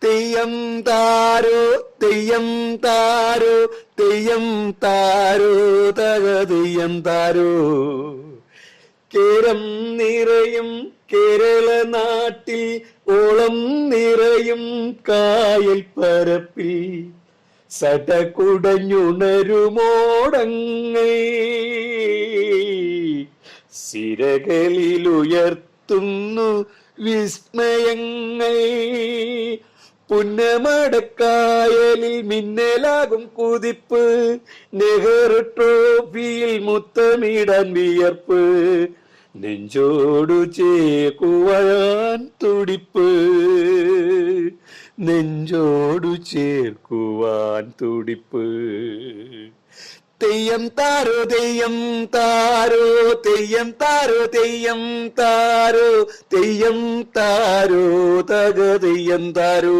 തെയ്യം താരോ തെയ്യം താരോ തെയ്യം താരോ തക തെയ്യം താരോ. കേരം നിറയും കേരള നാട്ടിൽ ഓളം നിറയും കായൽ പരപ്പിൽ സടകുടഞ്ഞുണരുമോടങ്ങൾ സിരകളിലുയർത്തുന്നു വിസ്മയങ്ങൾ. പുന്നമടക്കായലിൽ മിന്നലാകും കുതിപ്പ്, നെഹ്റു ട്രോഫിയിൽ മുത്തമിടാൻ വിയർപ്പ്, നെഞ്ചോടു ചേർക്കുവാൻ തുടിപ്പ്, നെഞ്ചോടു ചേർക്കുവാൻ തുടിപ്പ്. തെയ്യം താരോ തെയ്യം താരോ തെയ്യം താരോ തെയ്യം താരോ തെയ്യം താരോ തക തെയ്യം താരോ.